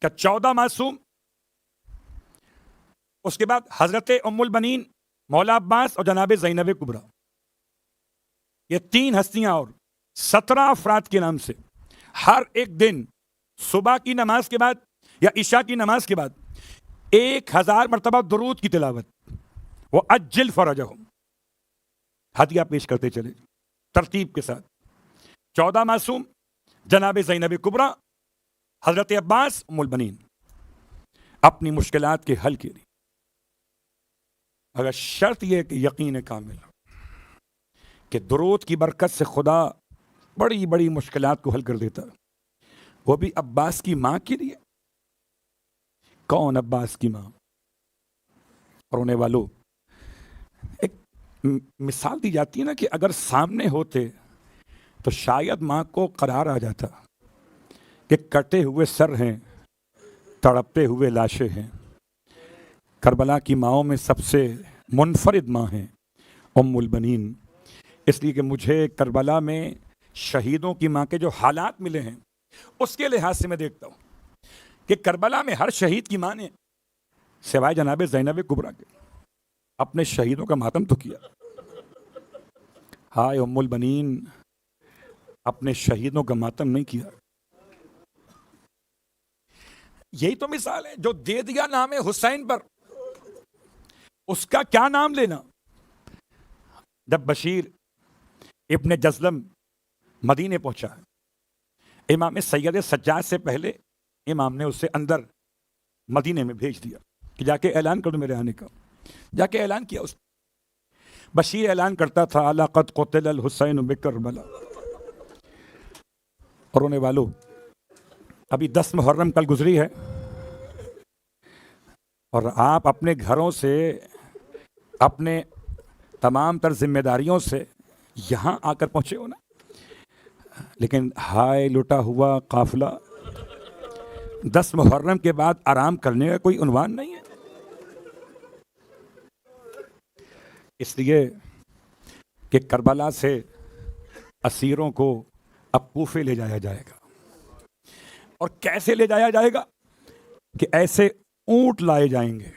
کہ 14 معصوم، اس کے بعد حضرت ام البنین، مولا عباس اور جناب زینب کبریٰ، یہ 3 ہستیاں اور 17 افراد کے نام سے ہر ایک دن صبح کی نماز کے بعد یا عشاء کی نماز کے بعد 1000 مرتبہ درود کی تلاوت، وہ اجل فرجہم، ہدیہ پیش کرتے چلے ترتیب کے ساتھ۔ 14 معصوم، جناب زینب کبریٰ، حضرت عباس، ام البنین، اپنی مشکلات کے حل کے لیے۔ اگر شرط یہ کہ یقین کامل کہ درود کی برکت سے خدا بڑی بڑی مشکلات کو حل کر دیتا، وہ بھی عباس کی ماں کے لیے۔ کون عباس کی ماں؟ اور ہونے والوں، ایک مثال دی جاتی ہے نا کہ اگر سامنے ہوتے تو شاید ماں کو قرار آ جاتا کہ کٹے ہوئے سر ہیں، تڑپتے ہوئے لاشیں ہیں۔ کربلا کی ماؤں میں سب سے منفرد ماں ہیں ام البنین، اس لیے کہ مجھے کربلا میں شہیدوں کی ماں کے جو حالات ملے ہیں اس کے لحاظ سے میں دیکھتا ہوں کہ کربلا میں ہر شہید کی ماں نے سوائے جناب زینب کبریٰ کے اپنے شہیدوں کا ماتم تو کیا۔ ہائے ام البنین، اپنے شہیدوں کا ماتم نہیں کیا۔ یہی تو مثال ہے، جو دے دیا نام حسین پر، اس کا کیا نام لینا؟ جب بشیر ابن جزلم مدینے پہنچا، امام سید سجاد سے پہلے امام نے اسے اندر مدینے میں بھیج دیا کہ جا کے اعلان کر دو میرے آنے کا۔ جا کے اعلان کیا اس نے۔ بشیر اعلان کرتا تھا الا قد قتل الحسین بکربلا۔ اور ہونے والوں، ابھی 10 محرم کل گزری ہے اور آپ اپنے گھروں سے، اپنے تمام تر ذمہ داریوں سے یہاں آ کر پہنچے ہو نا، لیکن ہائے لٹا ہوا قافلہ، 10 محرم کے بعد آرام کرنے کا کوئی عنوان نہیں ہے۔ اس لیے کہ کربلا سے اسیروں کو اب کوفے لے جایا جائے گا، اور کیسے لے جایا جائے گا کہ ایسے اونٹ لائے جائیں گے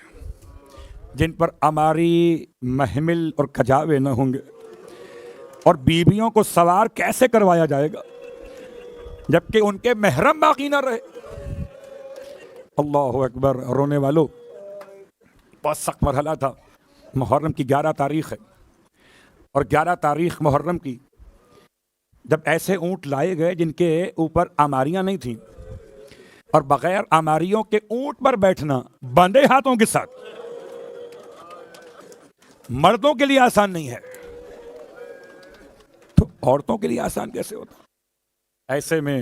جن پر اماری، محمل اور کجاوے نہ ہوں گے، اور بیویوں کو سوار کیسے کروایا جائے گا جبکہ ان کے محرم باقی نہ رہے۔ اللہ اکبر۔ رونے والوں، بہت سخت مرحلہ تھا۔ محرم کی 11 تاریخ ہے، اور 11 تاریخ محرم کی جب ایسے اونٹ لائے گئے جن کے اوپر آماریاں نہیں تھیں، اور بغیر آماریوں کے اونٹ پر بیٹھنا باندھے ہاتھوں کے ساتھ مردوں کے لیے آسان نہیں ہے، تو عورتوں کے لیے آسان کیسے ہوتا؟ ایسے میں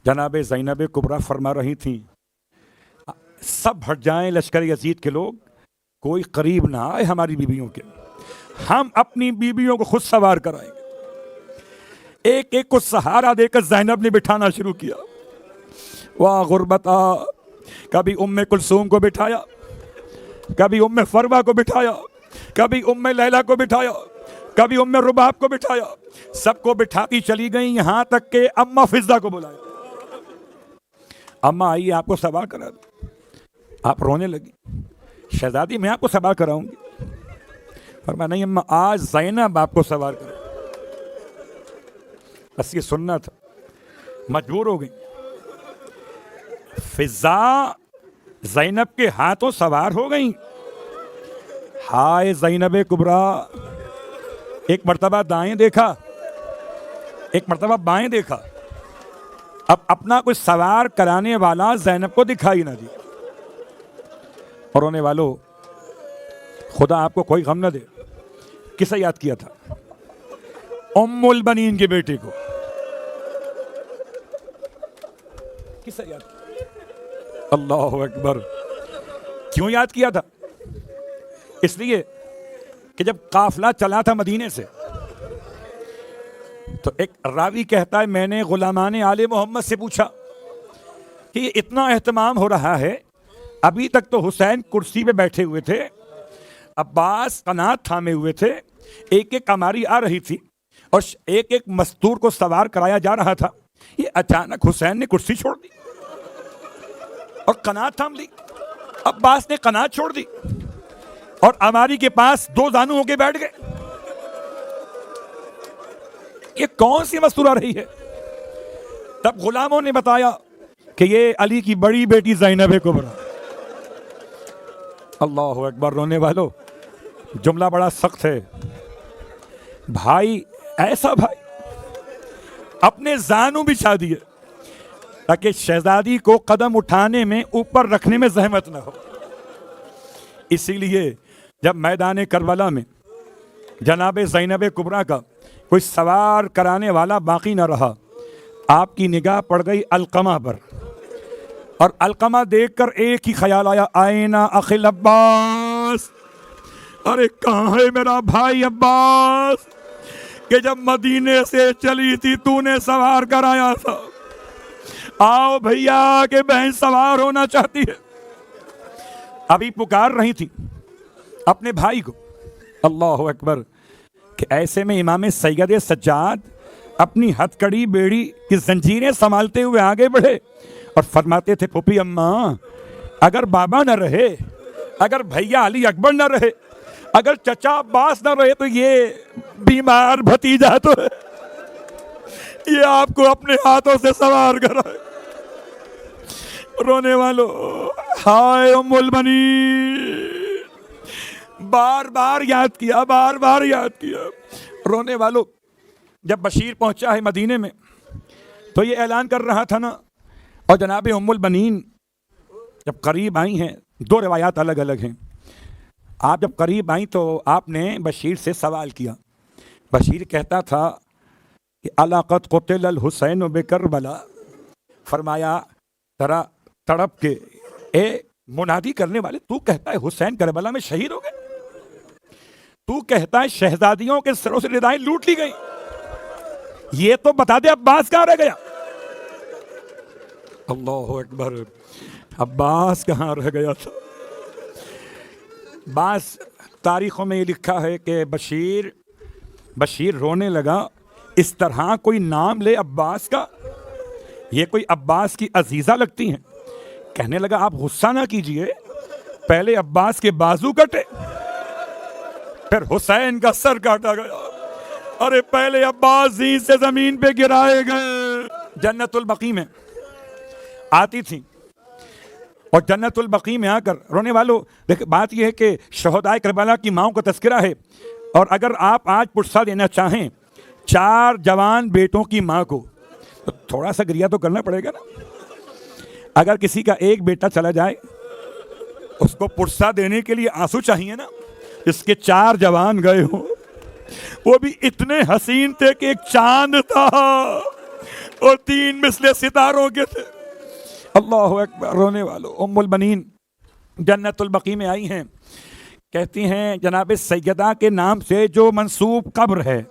جناب زینب کبریٰ فرما رہی تھیں سب ہٹ جائیں لشکر یزید کے لوگ، کوئی قریب نہ آئے ہماری بیویوں کے، ہم اپنی بیویوں کو خود سوار کرائیں گے. ایک ایک کو سہارا دے کر زینب نے بٹھانا شروع کیا. واہ غربتا، کبھی ام کلثوم کو بٹھایا، کبھی ام فروا کو بٹھایا، کبھی ام لیلا کو بٹھایا، کبھی ام رباب کو بٹھایا. سب کو بٹھاتی چلی گئی، یہاں تک کہ اماں فضہ کو بلایا. اماں آئیے آپ کو سوار کرا دوں. آپ رونے لگی. شہزادی میں آپ کو سوار کراؤں گی. فرمایا نہیں اماں، آج زینب آپ کو سوار کرا. بس یہ سننا تھا، مجبور ہو گئی. فضہ زینب کے ہاتھوں سوار ہو گئیں. ہائے زینب کبریٰ. ایک مرتبہ دائیں دیکھا، ایک مرتبہ بائیں دیکھا. اب اپنا کوئی سوار کرانے والا زینب کو دکھائی نہ دی. اور رونے والوں، خدا آپ کو کوئی غم نہ دے. کسے یاد کیا تھا؟ ام البنین کے بیٹے کو. کسے یاد کیا؟ اللہ اکبر. کیوں یاد کیا تھا؟ اس لیے کہ جب قافلہ چلا تھا مدینے سے تو ایک راوی کہتا ہے میں نے غلامان آل محمد سے پوچھا کہ یہ اتنا اہتمام ہو رہا ہے، ابھی تک تو حسین کرسی پہ بیٹھے ہوئے تھے، عباس قنات تھامے ہوئے تھے، ایک ایک کماری آ رہی تھی اور ایک ایک مستور کو سوار کرایا جا رہا تھا، یہ اچانک حسین نے کرسی چھوڑ دی اور قنات تھام لی. عباس نے قنات چھوڑ دی اور اماری کے پاس دو زانو ہو کے بیٹھ گئے. یہ کون سی مستور آ رہی ہے؟ تب غلاموں نے بتایا کہ یہ علی کی بڑی بیٹی زینب کبریٰ. اللہ اکبر. رونے والوں، جملہ بڑا سخت ہے. بھائی، ایسا بھائی اپنے زانو بچھا دیے تاکہ شہزادی کو قدم اٹھانے میں، اوپر رکھنے میں زحمت نہ ہو. اسی لیے جب میدان کربلا میں جناب زینب کبریٰ کا کوئی سوار کرانے والا باقی نہ رہا، آپ کی نگاہ پڑ گئی علقمہ پر، اور علقمہ دیکھ کر ایک ہی خیال آیا، آئینہ اخی عباس. ارے کہاں ہے میرا بھائی عباس کہ جب مدینے سے چلی تھی تو نے سوار کرایا تھا؟ آؤ بھیا کہ بہن سوار ہونا چاہتی ہے. ابھی پکار رہی تھی اپنے بھائی کو. اللہ اکبر. کہ ایسے میں امام سید سجاد اپنی ہتھ کڑی بیڑی کی زنجیریں سنبھالتے ہوئے آگے بڑھے اور فرماتے تھے، پھوپھی اماں، اگر بابا نہ رہے، اگر بھیا علی اکبر نہ رہے، اگر چچا عباس نہ رہے، تو یہ بیمار بھتیجا تو ہے، یہ آپ کو اپنے ہاتھوں سے سوار کرائے. رونے والوں، ہائے ام البنین. بار بار یاد کیا، بار بار یاد کیا. رونے والوں، جب بشیر پہنچا ہے مدینے میں تو یہ اعلان کر رہا تھا نا. اور جناب ام البنین جب قریب آئی ہیں، دو روایات الگ الگ ہیں. آپ جب قریب آئیں تو آپ نے بشیر سے سوال کیا. بشیر کہتا تھا کہ الا قد قتل الحسین بکربلا. فرمایا ذرا تڑپ کے، اے منادی کرنے والے، تو کہتا ہے حسین کربلا میں شہید ہو گئے، تو کہتا ہے شہزادیوں کے سروں سے ردائیں لوٹ لی گئی، یہ تو بتا دے عباس کہاں رہ گیا؟ اللہ اکبر. عباس کہاں رہ گیا تھا؟ بعض تاریخوں میں یہ لکھا ہے کہ بشیر رونے لگا. اس طرح کوئی نام لے عباس کا، یہ کوئی عباس کی عزیزہ لگتی ہیں. کہنے لگا آپ غصہ نہ کیجئے، پہلے عباس کے بازو کٹے، پھر حسین کا سر کاٹا گیا. ارے پہلے عباس زین سے زمین پہ گرائے گئے. جنت البقیع میں آتی تھی اور جنت البقیع میں آ کر، رونے والوں دیکھ، بات یہ ہے کہ شہدائے کربلا کی ماؤں کا تذکرہ ہے. اور اگر آپ آج پرسہ دینا چاہیں 4 جوان بیٹوں کی ماں کو تو تھوڑا سا گریہ تو کرنا پڑے گا نا. اگر کسی کا ایک بیٹا چلا جائے، اس کو پرسہ دینے کے لیے آنسو چاہیے نا. اس کے 4 جوان گئے ہوں، وہ بھی اتنے حسین تھے کہ ایک چاند تھا اور 3 مثل ستاروں کے تھے. اللہ اکبر. رونے والوں، ام البنین جنت البقیع میں آئی ہیں کہتی ہیں جناب سیدہ کے نام سے جو منسوب قبر ہے،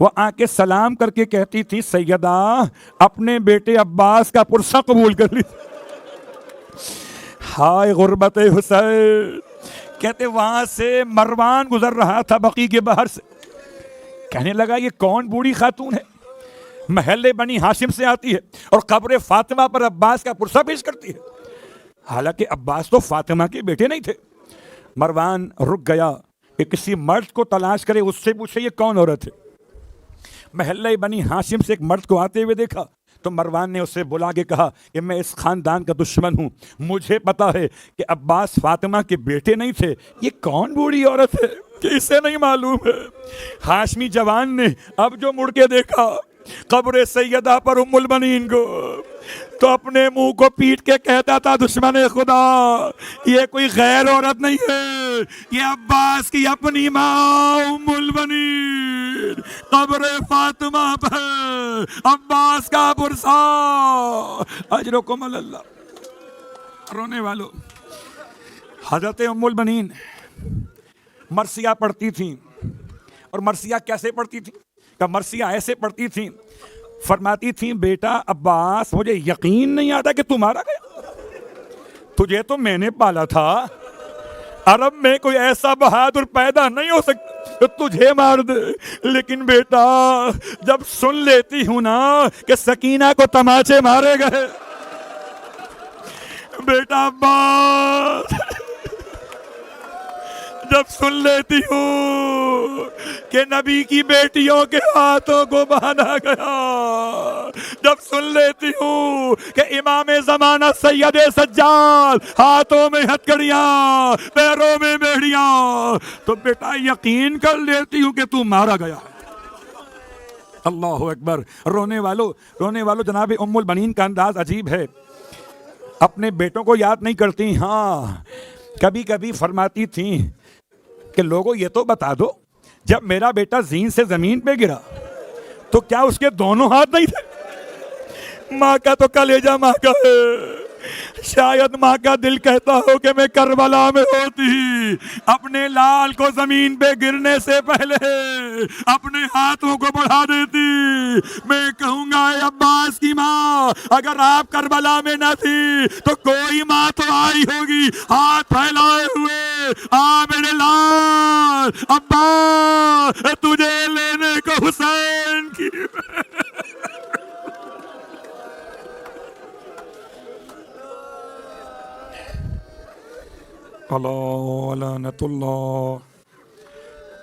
وہ آ کے سلام کر کے کہتی تھی سیدہ اپنے بیٹے عباس کا پرسہ قبول کر لی. ہائے غربت حسین. کہتے وہاں سے مروان گزر رہا تھا بقیع کے باہر سے، کہنے لگا یہ کون بوڑھی خاتون ہے، محلے بنی ہاشم سے آتی ہے اور قبر فاطمہ پر عباس کا پرسہ پیش کرتی ہے. حالانکہ عباس تو فاطمہ کے بیٹے نہیں تھے. مروان رک گیا کہ کسی مرد کو تلاش کرے، اس سے پوچھے یہ کون عورت ہے. محلہ بنی ہاشم سے ایک مرد کو آتے ہوئے دیکھا تو مروان نے اسے بلا کے کہا کہ میں اس خاندان کا دشمن ہوں، مجھے پتا ہے کہ عباس فاطمہ کے بیٹے نہیں تھے، یہ کون بوڑھی عورت ہے کہ اسے نہیں معلوم ہے. ہاشمی جوان نے اب جو مڑ کے دیکھا قبر سیدہ پر ام المنین کو، تو اپنے منہ کو پیٹ کے کہتا تھا دشمن خدا یہ کوئی غیر عورت نہیں ہے، یہ عباس کی اپنی ماں ام المنین، قبر فاطمہ پر عباس کا پرسہ. اجرکم اللہ. رونے والوں، حضرت ام المنین مرثیہ پڑھتی تھیں. اور مرثیہ کیسے پڑھتی تھیں؟ کہ مرثیہ ایسے پڑھتی تھیں، فرماتی تھیں بیٹا عباس مجھے یقین نہیں آتا کہ تم مارا گیا، تجھے تو میں نے پالا تھا، عرب میں کوئی ایسا بہادر پیدا نہیں ہو سکتا تو تجھے مار دے، لیکن بیٹا جب سن لیتی ہوں نا کہ سکینہ کو تماچے مارے گئے، بیٹا عباس جب سن لیتی ہوں کہ نبی کی بیٹیوں کے ہاتھوں کو باندھا گیا، جب سن لیتی ہوں کہ امام زمانہ سید سجاد ہاتھوں میں ہتھکڑیاں پیروں میں بیڑیاں، تو بیٹا یقین کر لیتی ہوں کہ تو مارا گیا. اللہ اکبر. رونے والوں جناب ام المنین کا انداز عجیب ہے، اپنے بیٹوں کو یاد نہیں کرتی. ہاں کبھی کبھی فرماتی تھیں کہ لوگوں یہ تو بتا دو جب میرا بیٹا زین سے زمین پہ گرا تو کیا اس کے دونوں ہاتھ نہیں تھے؟ ماں کا تو کلیجہ ماں کا ہے، شاید ماں کا دل کہتا ہو کہ میں کربلا میں ہوتی، اپنے لال کو زمین پہ گرنے سے پہلے اپنے ہاتھوں کو بڑھا دیتی. میں کہوں گا اے عباس کی ماں اگر آپ کربلا میں نہ تھی تو کوئی ماں تو آئی ہوگی، ہاتھ پھیلائے ہوئے آ میرے لال عباس تجھے لینے کو حسین کی. اللہ لعنت اللہ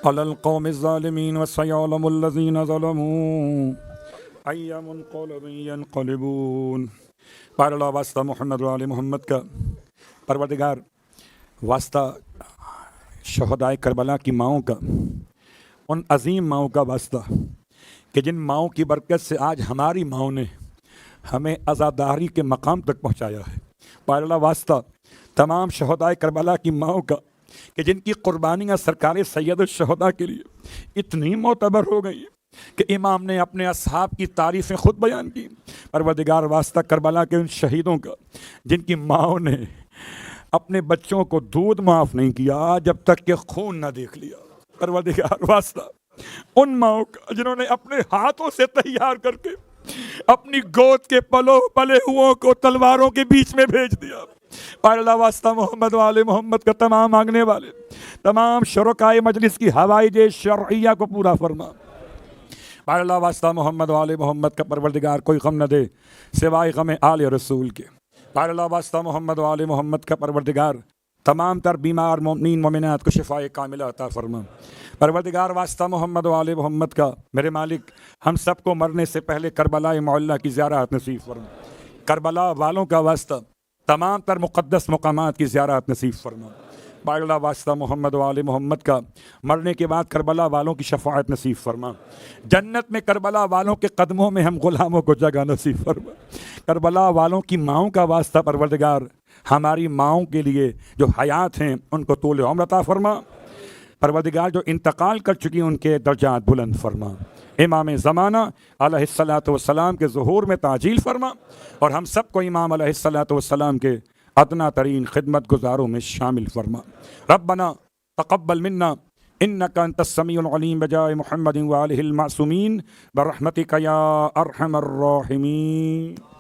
علی القوم الظالمین وسیعلم الذین ظلموا ای منقلب ینقلبون. بار اللہ واسطہ محمد و آل محمد کا. پروردگار واسطہ شہدائے کربلا کی ماؤں کا، ان عظیم ماؤں کا واسطہ کہ جن ماؤں کی برکت سے آج ہماری ماؤں نے ہمیں عزاداری کے مقام تک پہنچایا ہے. بار اللہ واسطہ تمام شہدائے کربلا کی ماؤں کا کہ جن کی قربانیاں سرکار سید الشہداء کے لیے اتنی معتبر ہو گئی کہ امام نے اپنے اصحاب کی تعریفیں خود بیان کی. پروردگار واسطہ کربلا کے ان شہیدوں کا جن کی ماؤں نے اپنے بچوں کو دودھ معاف نہیں کیا جب تک کہ خون نہ دیکھ لیا. پروردگار واسطہ ان ماؤں کا جنہوں نے اپنے ہاتھوں سے تیار کر کے اپنی گود کے پلے ہوئوں کو تلواروں کے بیچ میں بھیج دیا. پار اللہ واسطہ محمد و آل محمد کا تمام مانگنے والے تمام شرکائے مجلس کی حوائج شرعیہ کو پورا فرما. پار اللہ واسطہ محمد و آل محمد کا پروردگار کوئی غم نہ دے سوائے غم آل رسول کے. پار اللہ واسطہ محمد و آل محمد کا پروردگار تمام تر بیمار مومنین مومنات کو شفائے کاملہ عطا فرما. پروردگار واسطہ محمد و آل محمد کا میرے مالک ہم سب کو مرنے سے پہلے کربلا معلیٰ کی زیارت نصیب فرما. کربلا والوں کا واسطہ تمام تر مقدس مقامات کی زیارت نصیب فرما. بار اللہ واسطہ محمد و آل محمد کا مرنے کے بعد کربلا والوں کی شفاعت نصیب فرما. جنت میں کربلا والوں کے قدموں میں ہم غلاموں کو جگہ نصیب فرما. کربلا والوں کی ماؤں کا واسطہ پروردگار ہماری ماؤں کے لیے جو حیات ہیں ان کو طول عمر عطا فرما. پروردگار جو انتقال کر چکی ان کے درجات بلند فرما. امام زمانہ علیہ الصلاۃ والسلام کے ظہور میں تعجیل فرما اور ہم سب کو امام علیہ الصلاۃ والسلام کے ادنا ترین خدمت گزاروں میں شامل فرما. ربنا تقبل منا انك انت السميع العليم بجاه محمد وآله المعصومين برحمتك يا ارحم الراحمين.